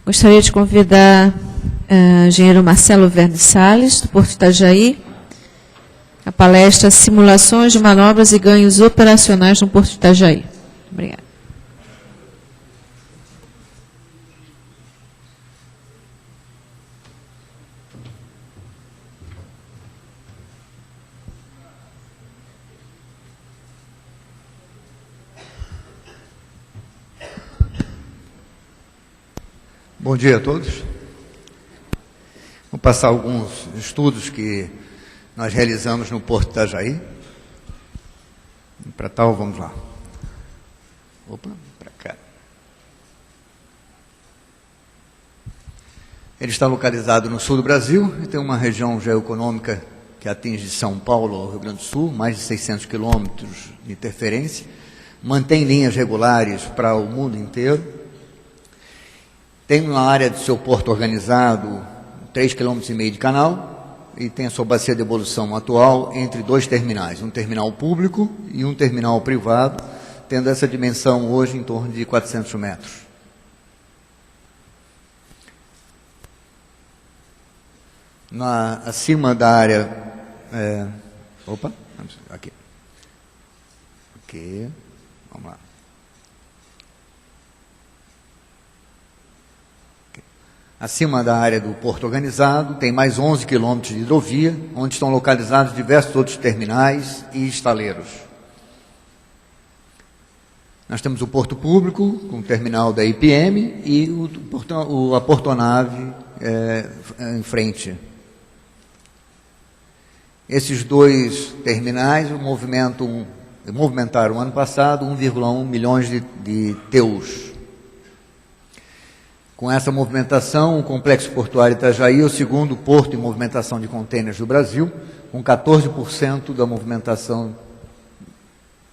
Gostaria de convidar o engenheiro Marcelo Verne Salles, do Porto Itajaí, a palestra Simulações de Manobras e Ganhos Operacionais no Porto Itajaí. Obrigada. Bom dia a todos. Vou passar alguns estudos que nós realizamos no Porto Itajaí. Para tal, vamos lá. Opa, para cá. Ele está localizado no sul do Brasil e tem uma região geoeconômica que atinge São Paulo ao Rio Grande do Sul, mais de 600 quilômetros de interferência, mantém linhas regulares para o mundo inteiro. Tem uma área de seu porto organizado, 3,5 km de canal, e tem a sua bacia de evolução atual entre dois terminais, um terminal público e um terminal privado, tendo essa dimensão hoje em torno de 400 metros. Acima da área... aqui. Aqui, vamos lá. Acima da área do porto organizado, tem mais 11 quilômetros de hidrovia, onde estão localizados diversos outros terminais e estaleiros. Nós temos o porto público, com o terminal da IPM, e a portonave em frente. Esses dois terminais movimentaram ano passado 1,1 milhões de TEUs. Com essa movimentação, o Complexo Portuário Itajaí é o segundo porto em movimentação de contêineres do Brasil, com 14% da movimentação,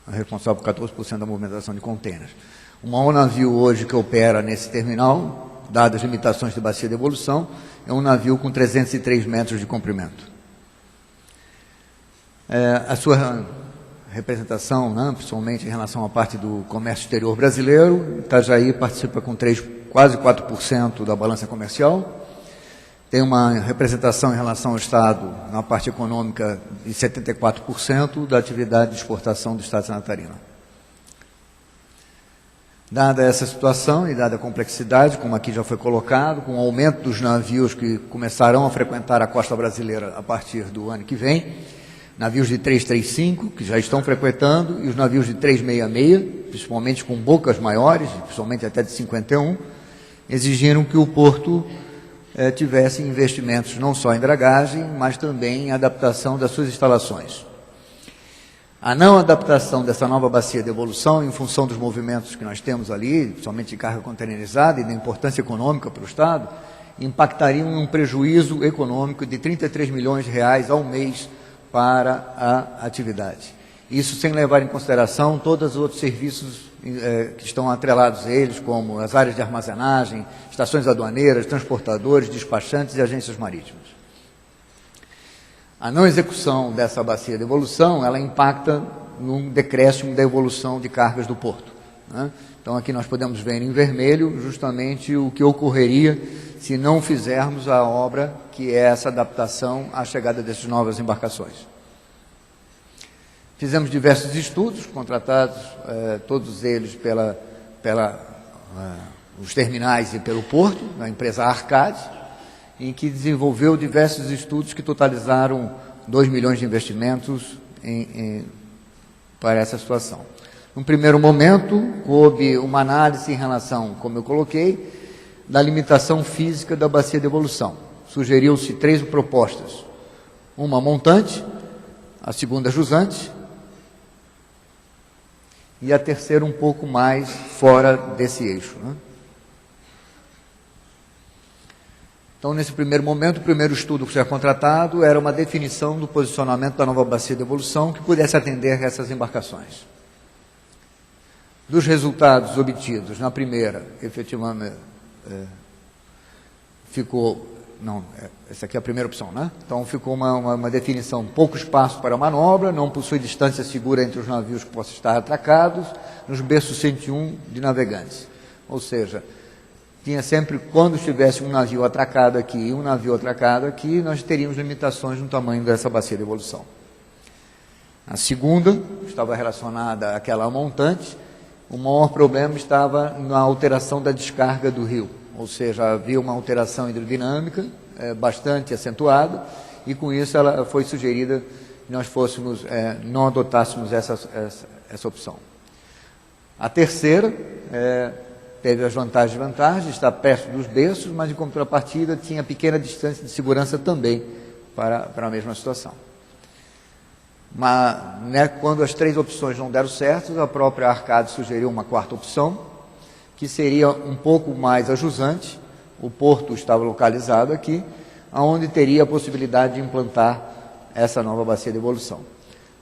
responsável por 14% da movimentação de contêineres. O maior navio hoje que opera nesse terminal, dadas as limitações de bacia de evolução, é um navio com 303 metros de comprimento. A sua representação, principalmente em relação à parte do comércio exterior brasileiro, Itajaí participa com quase 4% da balança comercial, tem uma representação em relação ao Estado, na parte econômica, de 74% da atividade de exportação do Estado de Santa Catarina. Dada essa situação e dada a complexidade, como aqui já foi colocado, com o aumento dos navios que começarão a frequentar a costa brasileira a partir do ano que vem, navios de 335, que já estão frequentando, e os navios de 366, principalmente com bocas maiores, principalmente até de 51, exigiram que o porto tivesse investimentos não só em dragagem, mas também em adaptação das suas instalações. A não adaptação dessa nova bacia de evolução, em função dos movimentos que nós temos ali, somente de carga containerizada e da importância econômica para o Estado, impactaria em um prejuízo econômico de R$33 milhões ao mês para a atividade. Isso sem levar em consideração todos os outros serviços que estão atrelados a eles, como as áreas de armazenagem, estações aduaneiras, transportadores, despachantes e agências marítimas. A não execução dessa bacia de evolução, ela impacta num decréscimo da evolução de cargas do porto. Então, aqui nós podemos ver em vermelho justamente o que ocorreria se não fizermos a obra, que é essa adaptação à chegada dessas novas embarcações. Fizemos diversos estudos, contratados, todos eles os terminais e pelo porto, da empresa Arcade, em que desenvolveu diversos estudos que totalizaram 2 milhões de investimentos para essa situação. Num primeiro momento, coube uma análise em relação, como eu coloquei, da limitação física da bacia de evolução. Sugeriu-se 3 propostas, uma montante, a segunda jusante, e a terceira um pouco mais fora desse eixo. Então, nesse primeiro momento, o primeiro estudo que foi contratado era uma definição do posicionamento da nova bacia de evolução que pudesse atender essas embarcações. Dos resultados obtidos na primeira, efetivamente, ficou... Não, essa aqui é a primeira opção, né? Então, ficou uma definição, pouco espaço para a manobra, não possui distância segura entre os navios que possam estar atracados, nos berços 101 de navegantes. Ou seja, tinha sempre, quando estivesse um navio atracado aqui e um navio atracado aqui, nós teríamos limitações no tamanho dessa bacia de evolução. A segunda estava relacionada àquela montante. O maior problema estava na alteração da descarga do rio, ou seja, havia uma alteração hidrodinâmica bastante acentuada, e com isso ela foi sugerida que nós não adotássemos essa opção. A terceira teve as vantagens e desvantagens, está perto dos berços, mas em contrapartida tinha pequena distância de segurança também para a mesma situação. Mas, quando as três opções não deram certo, a própria Arcade sugeriu uma quarta opção, que seria um pouco mais ajusante. O porto estava localizado aqui, onde teria a possibilidade de implantar essa nova bacia de evolução.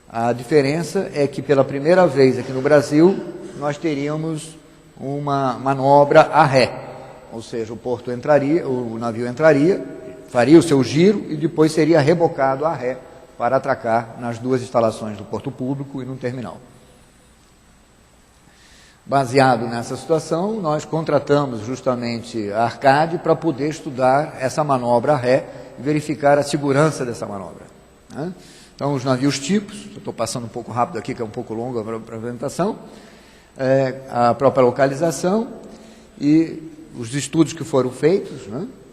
A diferença é que, pela primeira vez aqui no Brasil, nós teríamos uma manobra a ré, ou seja, o navio entraria, faria o seu giro e depois seria rebocado a ré para atracar nas duas instalações do porto público e no terminal. Baseado nessa situação, nós contratamos justamente a Arcade para poder estudar essa manobra a ré e verificar a segurança dessa manobra. Então, os navios tipos, estou passando um pouco rápido aqui, que é um pouco longa a apresentação, a própria localização e os estudos que foram feitos,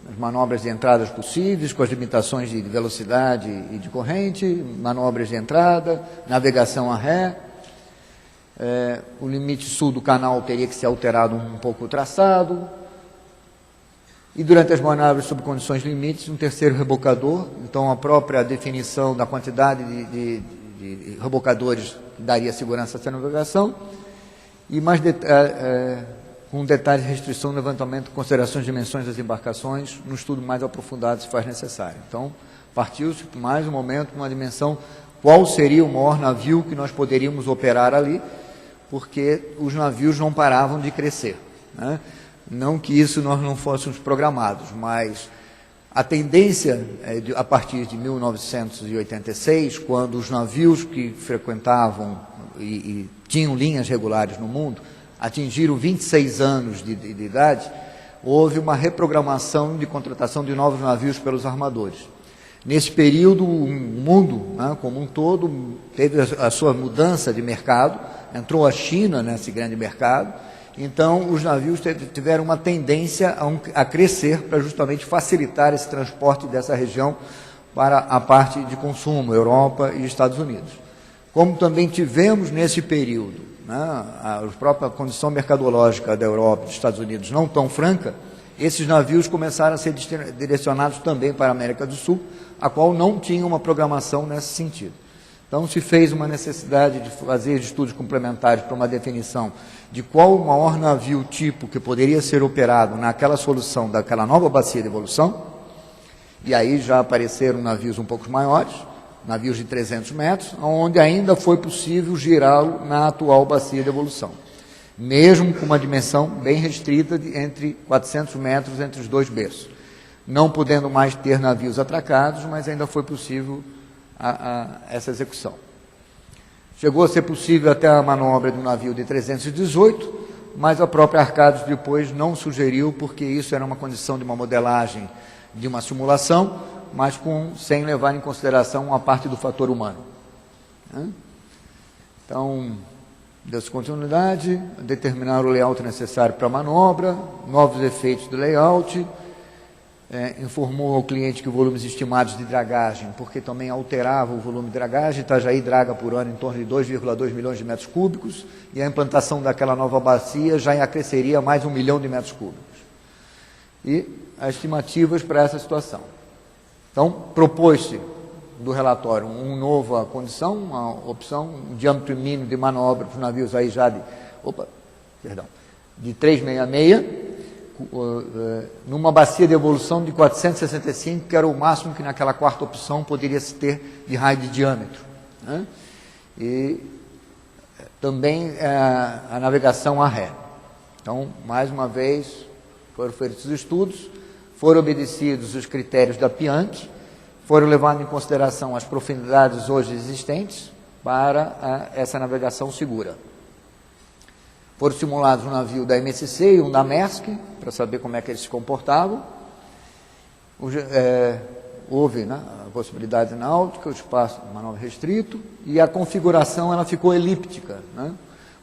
as manobras de entradas possíveis, com as limitações de velocidade e de corrente, manobras de entrada, navegação a ré. O limite sul do canal teria que ser alterado um pouco o traçado. E durante as manobras sob condições limites, um terceiro rebocador. Então, a própria definição da quantidade de rebocadores daria segurança a essa navegação. E mais com detalhes de restrição, levantamento, considerações de dimensões das embarcações, no estudo mais aprofundado se faz necessário. Então, partiu-se mais um momento, uma dimensão, qual seria o maior navio que nós poderíamos operar ali, porque os navios não paravam de crescer. Não que isso nós não fôssemos programados, mas a tendência, a partir de 1986, quando os navios que frequentavam e tinham linhas regulares no mundo, atingiram 26 anos de idade, houve uma reprogramação de contratação de novos navios pelos armadores. Nesse período, o mundo como um todo teve a sua mudança de mercado, entrou a China nesse grande mercado, então os navios tiveram uma tendência a crescer para justamente facilitar esse transporte dessa região para a parte de consumo, Europa e Estados Unidos. Como também tivemos nesse período a própria condição mercadológica da Europa e dos Estados Unidos não tão franca, esses navios começaram a ser direcionados também para a América do Sul, a qual não tinha uma programação nesse sentido. Então, se fez uma necessidade de fazer estudos complementares para uma definição de qual o maior navio tipo que poderia ser operado naquela solução daquela nova bacia de evolução, e aí já apareceram navios um pouco maiores, navios de 300 metros, onde ainda foi possível girá-lo na atual bacia de evolução, mesmo com uma dimensão bem restrita de entre 400 metros entre os dois berços, não podendo mais ter navios atracados, mas ainda foi possível essa execução. Chegou a ser possível até a manobra de um navio de 318, mas a própria Arcades depois não sugeriu, porque isso era uma condição de uma modelagem de uma simulação, mas sem levar em consideração a parte do fator humano. Então, deu-se continuidade, determinar o layout necessário para a manobra, novos efeitos do layout, informou ao cliente que volumes estimados de dragagem, porque também alterava o volume de dragagem, Itajaí draga por ano em torno de 2,2 milhões de metros cúbicos, e a implantação daquela nova bacia já acresceria mais 1 milhão de metros cúbicos. E as estimativas para essa situação. Então, propôs-se do relatório uma nova condição, uma opção, um diâmetro mínimo de manobra para os navios aí já de 366, numa bacia de evolução de 465, que era o máximo que naquela quarta opção poderia se ter de raio de diâmetro. E também a navegação a ré. Então, mais uma vez, foram feitos os estudos, foram obedecidos os critérios da Pianchi, foram levados em consideração as profundidades hoje existentes para essa navegação segura. Foram simulados um navio da MSC e um da Maersk, para saber como é que eles se comportavam. Houve, né, a possibilidade náutica, o espaço de manobra restrito, e a configuração ela ficou elíptica, né,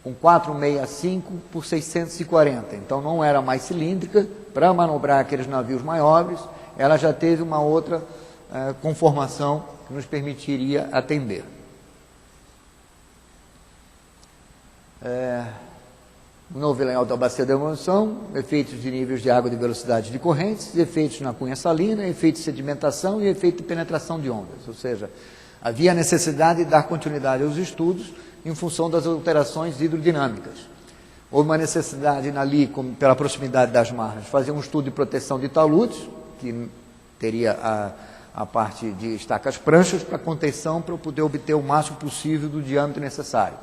com 465 por 640. Então não era mais cilíndrica. Para manobrar aqueles navios maiores, ela já teve uma outra conformação que nos permitiria atender. O novo layout da bacia de demolição, efeitos de níveis de água e de velocidade de correntes, efeitos na cunha salina, efeitos de sedimentação e efeito de penetração de ondas. Ou seja, havia a necessidade de dar continuidade aos estudos em função das alterações hidrodinâmicas. Houve uma necessidade ali, pela proximidade das margens, fazer um estudo de proteção de taludes, que teria a parte de estacas pranchas para contenção, para poder obter o máximo possível do diâmetro necessário.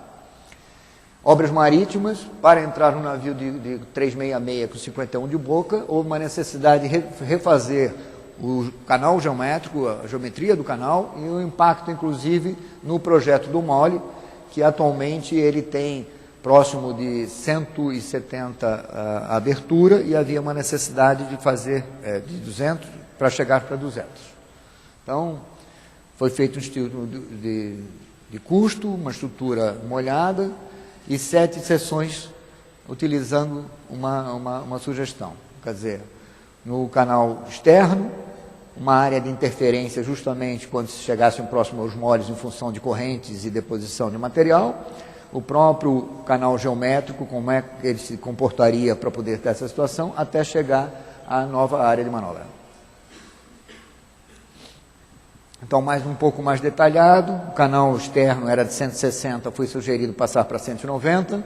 Obras marítimas, para entrar no navio de 366 com 51 de boca, houve uma necessidade de refazer o canal geométrico, a geometria do canal, e o impacto, inclusive, no projeto do MOLE, que atualmente ele tem próximo de 170 abertura, e havia uma necessidade de fazer de 200 para chegar para 200. Então, foi feito um estudo de custo, uma estrutura molhada, e 7 sessões utilizando uma sugestão. Quer dizer, no canal externo, uma área de interferência justamente quando se chegassem próximo aos moles em função de correntes e deposição de material, o próprio canal geométrico, como é que ele se comportaria para poder ter essa situação, até chegar à nova área de manobra. Então, um pouco mais detalhado, o canal externo era de 160, foi sugerido passar para 190.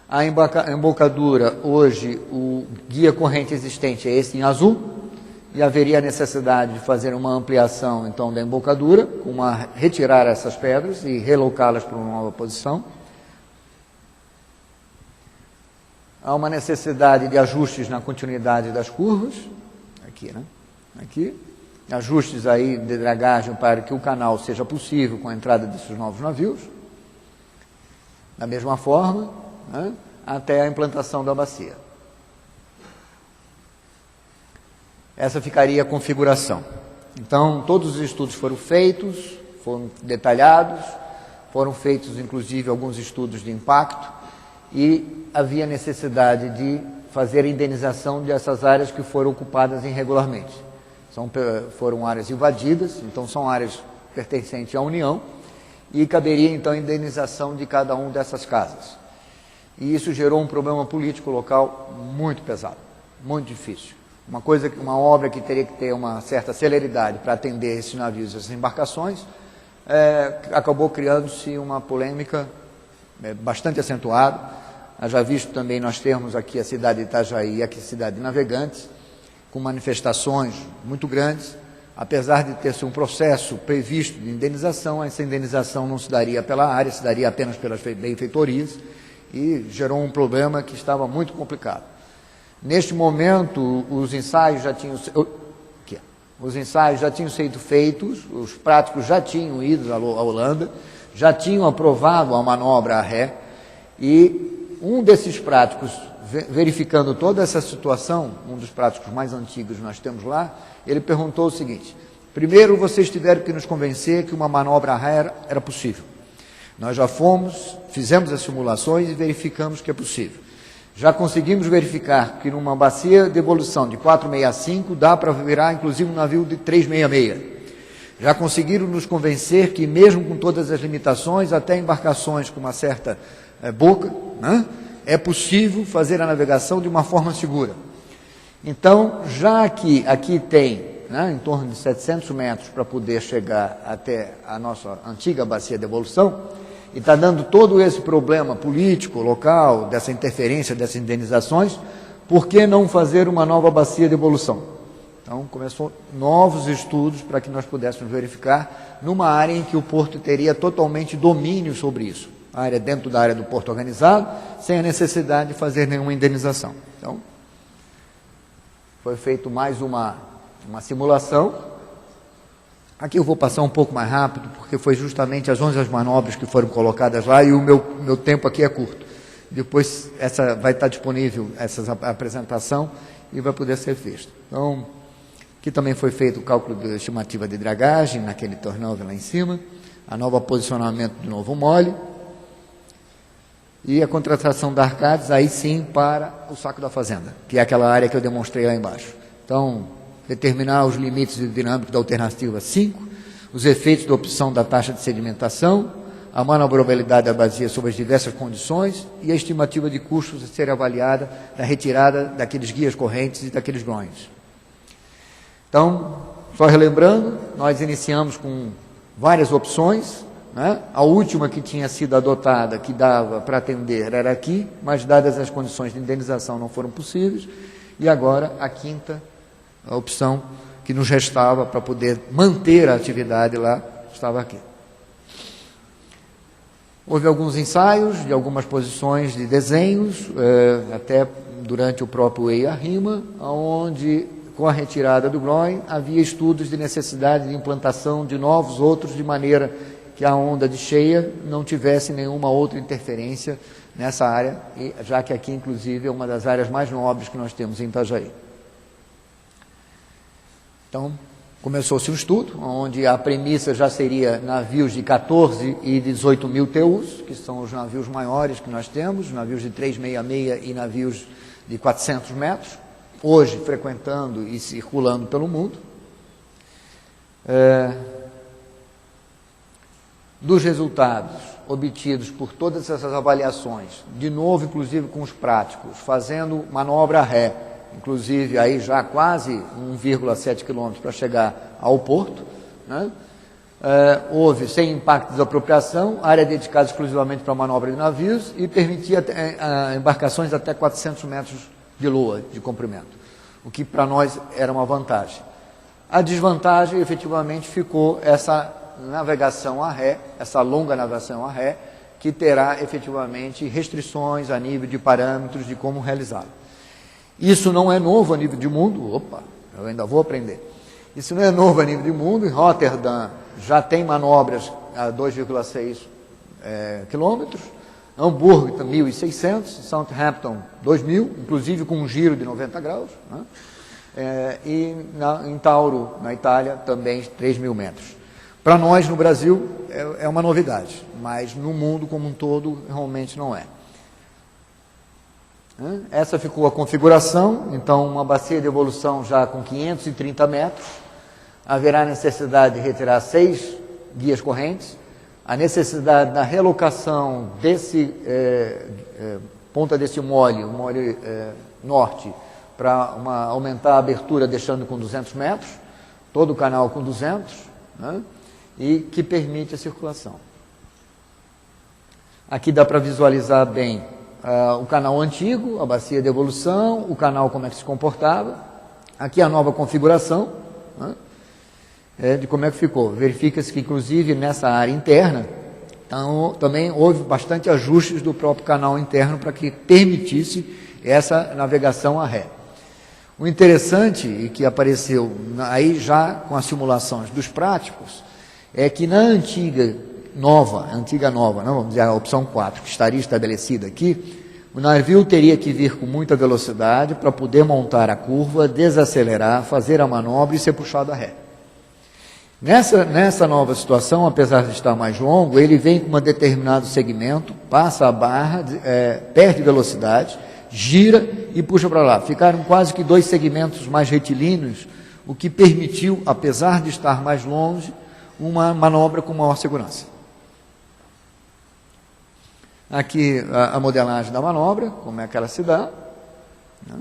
A embocadura, hoje, o guia corrente existente é esse em azul, e haveria a necessidade de fazer uma ampliação, então, da embocadura, retirar essas pedras e relocá-las para uma nova posição. Há uma necessidade de ajustes na continuidade das curvas, aqui, né? Aqui. Ajustes aí de dragagem para que o canal seja possível com a entrada desses novos navios, da mesma forma, né, até a implantação da bacia. Essa ficaria a configuração. Então, todos os estudos foram feitos, foram detalhados, foram feitos, inclusive, alguns estudos de impacto, e havia necessidade de fazer a indenização dessas áreas que foram ocupadas irregularmente. Foram áreas invadidas, então são áreas pertencentes à União, e caberia então a indenização de cada uma dessas casas. E isso gerou um problema político local muito pesado, muito difícil. Uma obra que teria que ter uma certa celeridade para atender esses navios e essas embarcações, acabou criando-se uma polêmica bastante acentuada. Já visto também nós temos aqui a cidade de Itajaí e aqui a cidade de Navegantes, com manifestações muito grandes, apesar de ter-se um processo previsto de indenização, essa indenização não se daria pela área, se daria apenas pelas benfeitorias, e gerou um problema que estava muito complicado. Neste momento, os ensaios já tinham sido feitos, os práticos já tinham ido à Holanda, já tinham aprovado a manobra a ré, e um desses práticos, verificando toda essa situação, um dos práticos mais antigos que nós temos lá, ele perguntou o seguinte: primeiro, vocês tiveram que nos convencer que uma manobra a ré era possível. Nós já fizemos as simulações e verificamos que é possível. Já conseguimos verificar que numa bacia de evolução de 465 dá para virar inclusive um navio de 366. Já conseguiram nos convencer que mesmo com todas as limitações, até embarcações com uma certa boca, né, é possível fazer a navegação de uma forma segura. Então, já que aqui tem, né, em torno de 700 metros para poder chegar até a nossa antiga bacia de evolução, e está dando todo esse problema político, local, dessa interferência, dessas indenizações, por que não fazer uma nova bacia de evolução? Então, começou novos estudos para que nós pudéssemos verificar numa área em que o porto teria totalmente domínio sobre isso. A área dentro da área do porto organizado, sem a necessidade de fazer nenhuma indenização. Então, foi feito mais uma simulação. Aqui eu vou passar um pouco mais rápido, porque foi justamente as 11 manobras que foram colocadas lá, e o meu tempo aqui é curto. Depois essa vai estar disponível, essa apresentação, e vai poder ser vista. Então, aqui também foi feito o cálculo da estimativa de dragagem, naquele turnover lá em cima, a nova posicionamento do novo mole, e a contratação da Arcades, aí sim, para o saco da fazenda, que é aquela área que eu demonstrei lá embaixo. Então, determinar os limites dinâmicos da alternativa 5, os efeitos da opção da taxa de sedimentação, a manobrabilidade da bacia sobre as diversas condições e a estimativa de custos a ser avaliada da retirada daqueles guias correntes e daqueles groins. Então, só relembrando, nós iniciamos com várias opções, né? A última que tinha sido adotada, que dava para atender, era aqui, mas dadas as condições de indenização não foram possíveis, e agora a quinta a opção que nos restava para poder manter a atividade lá, estava aqui. Houve alguns ensaios de algumas posições de desenhos, até durante o próprio EIA-RIMA, onde, com a retirada do groin, havia estudos de necessidade de implantação de novos outros, de maneira que a onda de cheia não tivesse nenhuma outra interferência nessa área, já que aqui, inclusive, é uma das áreas mais nobres que nós temos em Itajaí. Então, começou-se um estudo, onde a premissa já seria navios de 14 e 18 mil TEUs, que são os navios maiores que nós temos, navios de 366 e navios de 400 metros, hoje frequentando e circulando pelo mundo. Dos resultados obtidos por todas essas avaliações, de novo, inclusive com os práticos, fazendo manobra ré, inclusive aí já quase 1,7 km para chegar ao porto, né? Houve, sem impacto de desapropriação, área dedicada exclusivamente para manobra de navios e permitia embarcações até 400 metros de loa de comprimento, o que para nós era uma vantagem. A desvantagem, efetivamente, ficou essa navegação a ré, essa longa navegação a ré, que terá, efetivamente, restrições a nível de parâmetros de como realizá-la. Isso não é novo a nível de mundo, eu ainda vou aprender. Isso não é novo a nível de mundo, em Rotterdam já tem manobras a 2,6 quilômetros, Hamburgo 1.600, Southampton 2.000, inclusive com um giro de 90 graus, né? E em Tauro, na Itália, também 3.000 metros. Para nós, no Brasil, é uma novidade, mas no mundo como um todo, realmente não é. Essa ficou a configuração, então uma bacia de evolução já com 530 metros, haverá necessidade de retirar 6 guias correntes, a necessidade da relocação desse ponta desse mole, o mole norte, para aumentar a abertura deixando com 200 metros, todo o canal com 200, né? E que permite a circulação. Aqui dá para visualizar bem o canal antigo, a bacia de evolução, o canal como é que se comportava. Aqui a nova configuração, né, de como é que ficou. Verifica-se que, inclusive, nessa área interna, então, também houve bastante ajustes do próprio canal interno para que permitisse essa navegação a ré. O interessante, e que apareceu aí já com as simulações dos práticos, é que na antiga nova, não, vamos dizer a opção 4, que estaria estabelecida aqui, o navio teria que vir com muita velocidade para poder montar a curva, desacelerar, fazer a manobra e ser puxado a ré. Nessa nova situação, apesar de estar mais longo, ele vem com um determinado segmento, passa a barra, perde velocidade, gira e puxa para lá. Ficaram quase que 2 segmentos mais retilíneos, o que permitiu, apesar de estar mais longe, uma manobra com maior segurança. Aqui a modelagem da manobra, como é que ela se dá, né?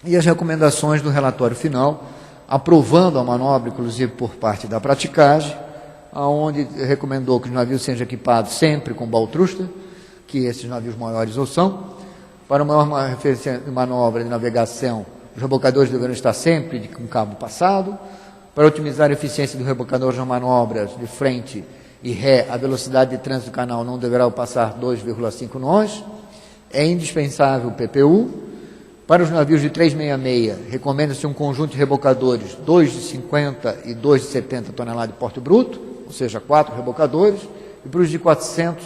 E as recomendações do relatório final, aprovando a manobra, inclusive por parte da praticagem, onde recomendou que os navios sejam equipados sempre com baltrusta, que esses navios maiores ou são. Para uma referência de manobra de navegação, os rebocadores deverão estar sempre com cabo passado. Para otimizar a eficiência do rebocador nas manobras de frente e ré, a velocidade de trânsito do canal não deverá passar 2,5 nós. É indispensável o PPU. Para os navios de 366, recomenda-se um conjunto de rebocadores 2 de 50 e 2 de 70 toneladas de porte bruto, ou seja, 4 rebocadores. E para os de 400,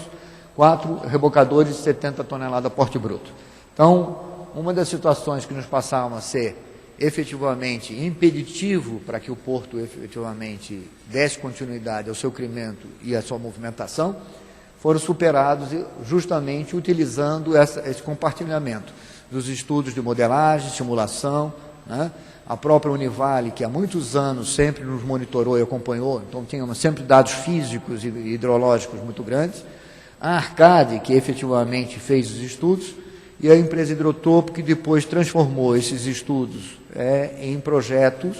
4 rebocadores de 70 toneladas porte bruto. Então, uma das situações que nos passavam a ser efetivamente impeditivo para que o porto efetivamente desse continuidade ao seu crescimento e à sua movimentação, foram superados justamente utilizando esse compartilhamento dos estudos de modelagem, simulação, né? A própria Univale, que há muitos anos sempre nos monitorou e acompanhou, então tínhamos sempre dados físicos e hidrológicos muito grandes, a Arcade, que efetivamente fez os estudos, e a empresa Hidrotopo, que depois transformou esses estudos em projetos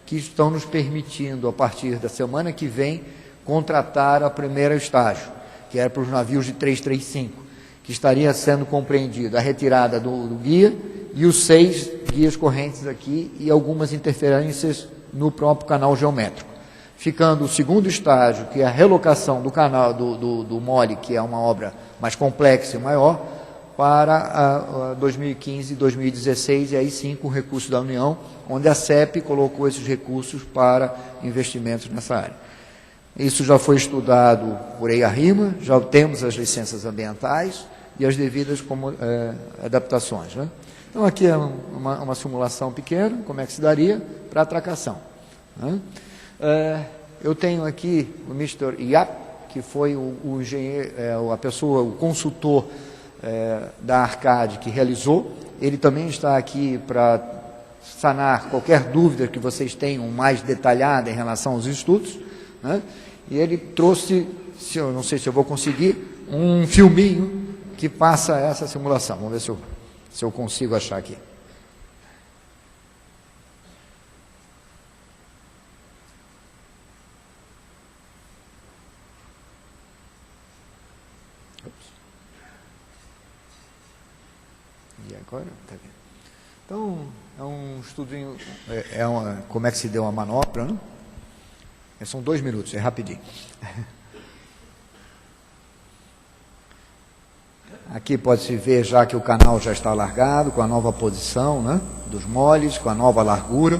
que estão nos permitindo, a partir da semana que vem, contratar a primeira estágio, que era para os navios de 335, que estaria sendo compreendido a retirada do guia e os 6 guias correntes aqui e algumas interferências no próprio canal geométrico. Ficando o segundo estágio, que é a relocação do canal do mole, que é uma obra mais complexa e maior, para 2015 e 2016, e aí sim com recursos da União, onde a CEP colocou esses recursos para investimentos nessa área. Isso já foi estudado por EIA-RIMA, já temos as licenças ambientais e as devidas adaptações, né? Então, aqui é uma simulação pequena, como é que se daria para atracação, né? Eu tenho aqui o Mr. Iap, que foi o engenheiro, o consultor da Arcade que realizou. Ele também está aqui para sanar qualquer dúvida que vocês tenham mais detalhada em relação aos estudos, né? E ele trouxe, eu não sei se eu vou conseguir, um filminho que passa essa simulação. Vamos ver se eu consigo achar aqui. E agora? Tá vendo? Então, é um estudinho, como é que se deu a manobra, né? São 2 minutos, é rapidinho. Aqui pode-se ver já que o canal já está alargado, com a nova posição, né, dos moles, com a nova largura.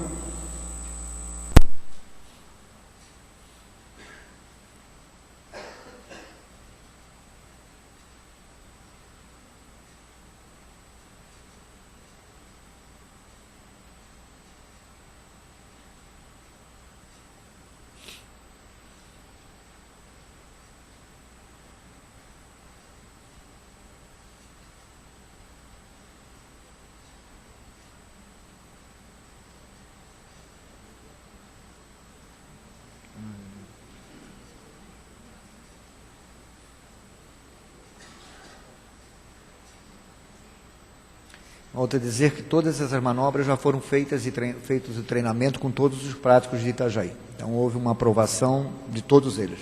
Volto a dizer que todas essas manobras já foram feitos o treinamento com todos os práticos de Itajaí. Então, houve uma aprovação de todos eles.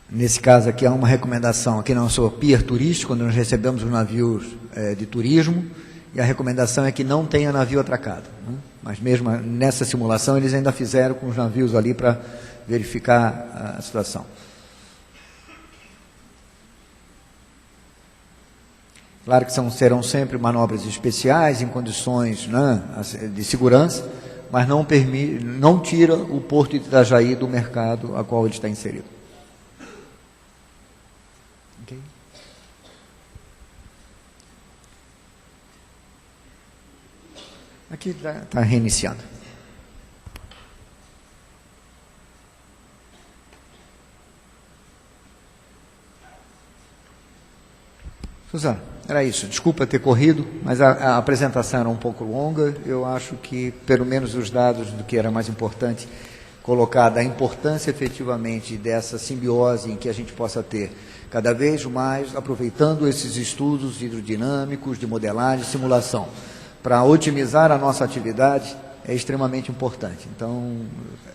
Nesse caso aqui, há uma recomendação aqui no nosso pier turístico, quando nós recebemos os navios de turismo, e a recomendação é que não tenha navio atracado, né? Mas mesmo nessa simulação, eles ainda fizeram com os navios ali para verificar a situação. Claro que serão sempre manobras especiais, em condições, né, de segurança, mas não tira o Porto de Itajaí do mercado a qual ele está inserido. Okay. Aqui está reiniciando. Suzana, era isso. Desculpa ter corrido, mas a apresentação era um pouco longa. Eu acho que, pelo menos os dados do que era mais importante, colocar da importância efetivamente dessa simbiose em que a gente possa ter cada vez mais, aproveitando esses estudos hidrodinâmicos, de modelagem, simulação, para otimizar a nossa atividade, é extremamente importante. Então,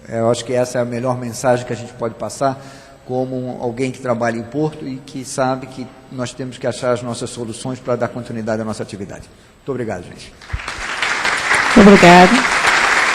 eu acho que essa é a melhor mensagem que a gente pode passar, como alguém que trabalha em Porto e que sabe que nós temos que achar as nossas soluções para dar continuidade à nossa atividade. Muito obrigado, gente. Obrigado.